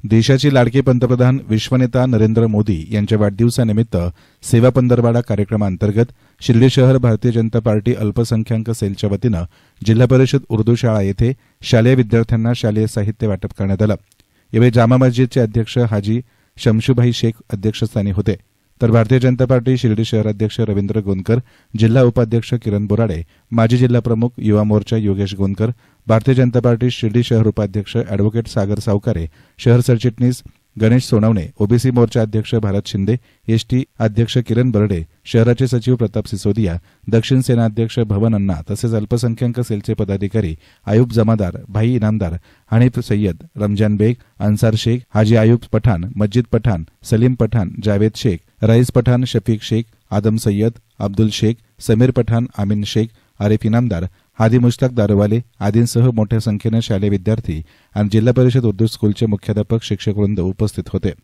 देशाचे लाडके पंतप्रधान विश्वनेता नरेंद्र मोदी यांच्या वाढदिवसानिमित्त सेवा पंधरवाडा कार्यक्रमांतर्गत शिर्डी शहर भारतीय जनता पार्टी अल्पसंख्याक सेलच्या वतीनं जिल्हा परिषद उर्दू शाळा येथे शालेय विद्यार्थ्यांना शालेय साहित्य वाटप करण्यात आलं। यावेळी जामा मस्जिदचे अध्यक्ष हाजी शमशूभाई शेख अध्यक्षस्थानी होते, तर भारतीय जनता पार्टी शिर्डी शहर अध्यक्ष रवींद्र गोंदकर, जिल्हा उपाध्यक्ष किरण बोराडे, माजी जिल्हा प्रमुख युवा मोर्चा योगेश गोंदकर, भारतीय जनता पार्टी शिर्डी शहर उपाध्यक्ष अॅडव्होकेट सागर सावकारे, शहर सरचिटणीस गणेश सोनवणे, ओबीसी मोर्चा अध्यक्ष भारत शिंदे, एसटी अध्यक्ष किरण बर्डे, शहराचे सचिव प्रताप सिसोदिया, दक्षिण सेना अध्यक्ष भवन अण्णा तसेच अल्पसंख्याक सेलचे पदाधिकारी आयुब जमादार, भाई इनामदार, हनीफ सय्यद, रमजान बेग, अन्सार शेख, हाजी आयुब पठाण, मस्जिद पठाण, सलीम पठाण, जावेद शेख, रईस पठाण, शफीक शेख, आदम सय्यद, अब्दुल शेख, समीर पठाण, आमीन शेख, आरिफ इनामदार, हादी मुश्ताक दारूवाले आदींसह मोठ्या संख्येने शालेय विद्यार्थी आणि जिल्हा परिषद उर्दू स्कूलचे मुख्याध्यापक शिक्षकवृंद उपस्थित होते।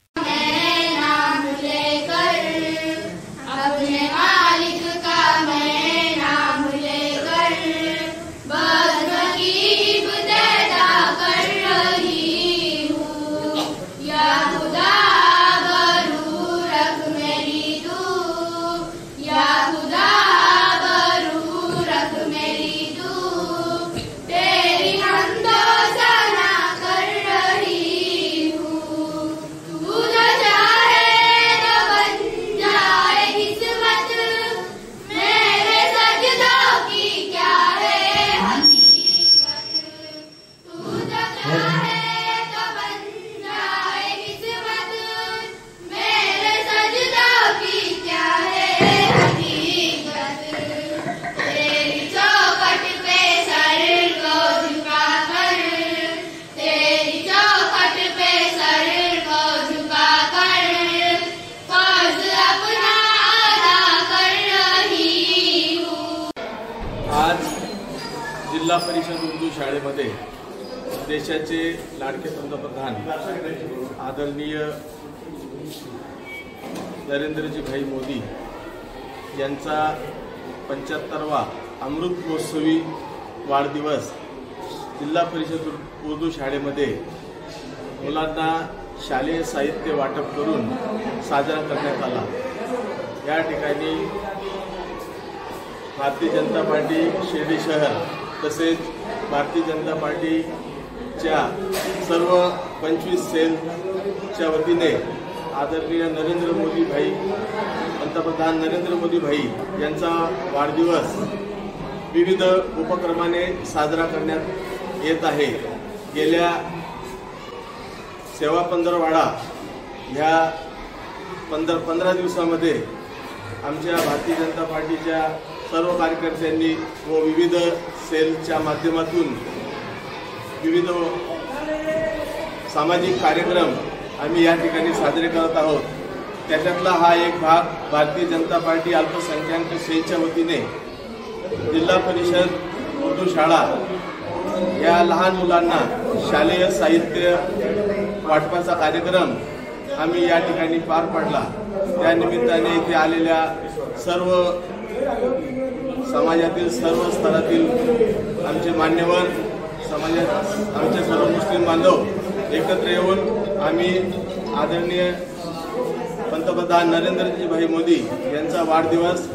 जिल्हा परिषद उर्दू शाळेमध्ये देशाचे लाडके पंतप्रधान आदरणीय नरेंद्रजी भाई मोदी यांचा 75वा अमृत महोत्सवी वाढदिवस जिल्हा परिषद उर्दू शाळेमध्ये मुलांना शालेय साहित्य वाटप करून साजरा करण्यात आला। या ठिकाणी भारतीय जनता पार्टी शिर्डी शहर तसेच भारतीय जनता पार्टीच्या सर्व 25 सेलच्या वतीने आदरणीय नरेंद्र मोदी भाई पंतप्रधान नरेंद्र मोदी भाई यांचा वाढदिवस विविध उपक्रमाने साजरा करण्यात येत आहे। गेल्या सेवा पंधरवाडा ह्या 15 दिवसामध्ये आमच्या भारतीय जनता पार्टीच्या सर्व कार्यकर्त्यांनी व विविध सेलच्या माध्यमातून विविध सामाजिक कार्यक्रम आम्ही या ठिकाणी साजरे करत आहोत। त्याच्यातला हा एक भाग भारतीय जनता पार्टी अल्पसंख्याक सेलच्या वतीने जिल्हा परिषद उर्दू शाळा या लहान मुलांना शालेय साहित्य वाटपाचा कार्यक्रम आम्ही या ठिकाणी पार पाडला। त्या निमित्ताने इथे आलेल्या सर्व समाजातील सर्व स्तरातील आमचे मान्यवर समाजात आमचे सर्व मुस्लिम बांधव एकत्र येऊन आम्ही आदरणीय पंतप्रधान नरेंद्रजी भाई मोदी यांचा वाढदिवस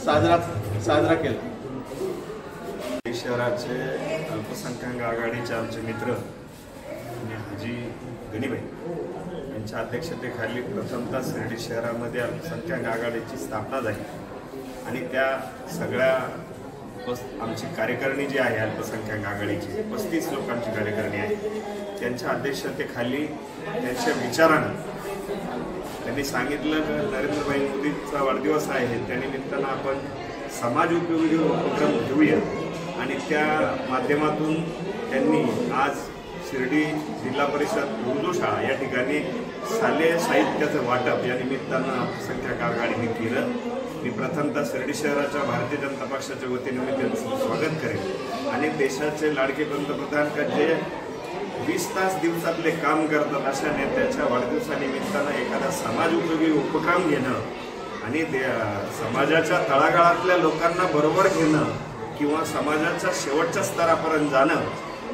साजरा केला। शहराचे अल्पसंख्याक आघाडीचे आमचे मित्र हाजी गणीबाई यांच्या अध्यक्षतेखाली प्रथमतः शिर्डी शहरामध्ये अल्पसंख्याक आघाडीची स्थापना झाली आणि त्या सगळ्या आमची कार्यकारिणी जी आहे अल्पसंख्याक आघाडीची 35 लोकांची कार्यकारिणी आहे। त्यांच्या अध्यक्षतेखाली त्यांच्या विचाराने त्यांनी सांगितलं की नरेंद्रभाई मोदींचा वाढदिवस आहे, त्यानिमित्तानं आपण समाज उपयोगी उपक्रम घेऊया आणि त्या माध्यमातून त्यांनी आज शिर्डी जिल्हा परिषद उर्दू शाळा या ठिकाणी शालेय साहित्याचं वाटप या निमित्तानं अल्पसंख्याक आघाडीने केलं। मी प्रथमतः शिर्डी शहराच्या भारतीय जनता पक्षाच्या वतीने मी त्यांचं स्वागत करेन आणि देशाचे लाडके पंतप्रधान का जे 20 तास दिवसातले काम करतात अशा नेत्याच्या वाढदिवसानिमित्तानं एखादा समाज उपयोगी उपक्रम घेणं आणि समाजाच्या तळागाळातल्या लोकांना बरोबर घेणं किंवा समाजाच्या शेवटच्या स्तरापर्यंत जाणं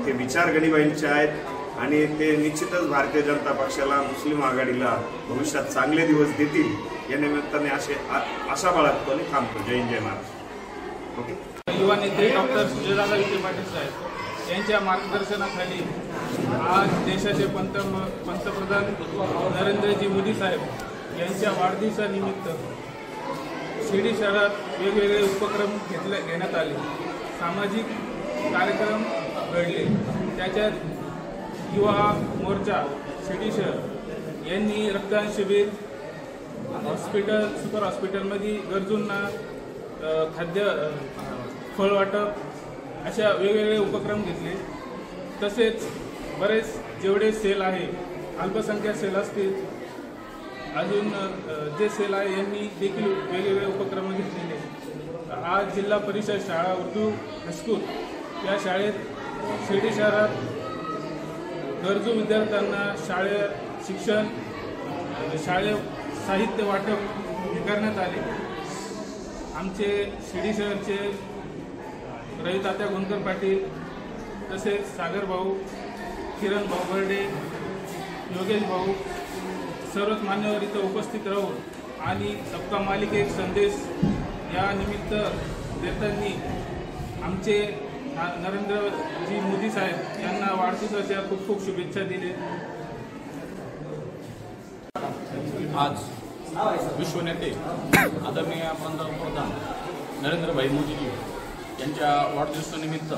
हे विचार गणीबाईंचे आहेत। आणि ते निश्चितच भारतीय जनता पक्षाला, मुस्लिम आघाडीला भविष्यात चांगले दिवस देतील या निमित्ताने आशा बाळगतो काम करतो. जय हिंद, जय महाराष्ट्र. ओके. युवा नेते डॉक्टर सुजयदादा विखे पाटील साहेब यांच्या मार्गदर्शनाखाली आज देशाचे पंतप्रधान नरेंद्रजी मोदी साहेब यांच्या वाढदिवसानिमित्त शिर्डी शहरात वेगवेगळे उपक्रम घेण्यात आले. सामाजिक कार्यक्रम घडले. त्याच्यात युवा मोर्चा शिर्डी शहर यांनी रक्तदान शिबिर, हॉस्पिटल, सुपर हॉस्पिटलमध्ये गरजूंना खाद्य, फळ वाटप अशा वेगवेगळे उपक्रम घेतले. तसेच बरेच जेवढे सेल आहे, अल्पसंख्याक सेल असतील, अजून जे सेल आहे यांनी देखील वेगवेगळे उपक्रम घेतलेले. आज जिल्हा परिषद शाळा उर्दू हायस्कूल या शाळेत शिर्डी शहरात गरजू विद्यार्थ्यांना शाळेय शिक्षण, शाळेय साहित्य वाटप करण्यात आले. आमचे शिर्डी शहरचे रवी तात्या गोंदकर पाटील, तसेच सागर भाऊ, किरण भाऊ बर्डे, योगेश भाऊ, सर्वच मान्यवर इथं उपस्थित राहून आणि सबका मालिक एक संदेश या निमित्त देताना आमचे नरेंद्रजी मोदी साहेब यांना वाढदिवसाच्या खूप खूप शुभेच्छा दिल्या. आज विश्वनेते आदरणीय पंतप्रधान नरेंद्रभाई मोदीजी यांच्या वाढदिवसानिमित्त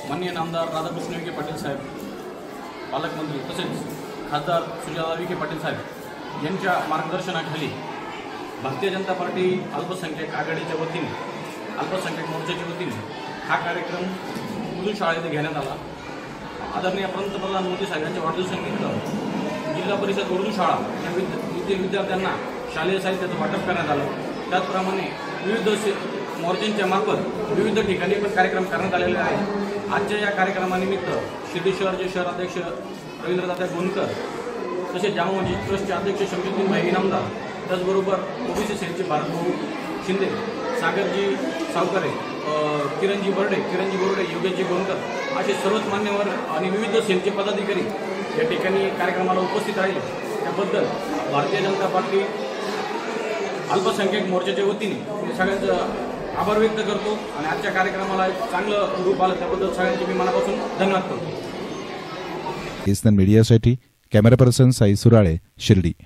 माननीय नामदार राधाकृष्ण विखे पाटील साहेब, पालकमंत्री तसेच खासदार सुजयदादा विखे पाटील साहेब यांच्या मार्गदर्शनाखाली भारतीय जनता पार्टी अल्पसंख्याक आघाडीच्या वतीने, अल्पसंख्याक मोर्चाच्या वतीने हा कार्यक्रम उर्दू शाळेत घेण्यात आला. आदरणीय पंतप्रधान मोदी साहेबांच्या वाढदिवसानिमित्त जिल्हा परिषद उर्दू शाळा या विद्यार्थ्यांना शालेय साहित्याचं वाटप करण्यात आलं. त्याचप्रमाणे विविध मोर्चांच्या मार्फत विविध ठिकाणी पण कार्यक्रम करण्यात आलेले आहेत. आजच्या या कार्यक्रमानिमित्त शिर्डी शहरचे शहराध्यक्ष रवींद्रदादा गोंदकर, तसेच जामा मस्जिद ट्रस्टचे अध्यक्ष शमशुद्दीन इनामदार, त्याचबरोबर ओबीसी सेलचे भारतभाऊ शिंदे, सागरजी सावकारे, किरणजी बोर्डे, योगेशजी गोंदकर असे सर्वच मान्यवर आणि विविध सेलचे पदाधिकारी या ठिकाणी कार्यक्रमाला उपस्थित राहिले. त्याबद्दल भारतीय जनता पार्टी अल्पसंख्याक मोर्चाच्या वतीने सगळ्यांचं आभार व्यक्त करतो आणि आजच्या कार्यक्रमाला चांगलं रूप आलं त्याबद्दल सगळ्यांचे मी मनापासून धन्यवाद करतो. ईस्टर्न मीडियासाठी कॅमेरा पर्सन साई सुराळे, शिर्डी.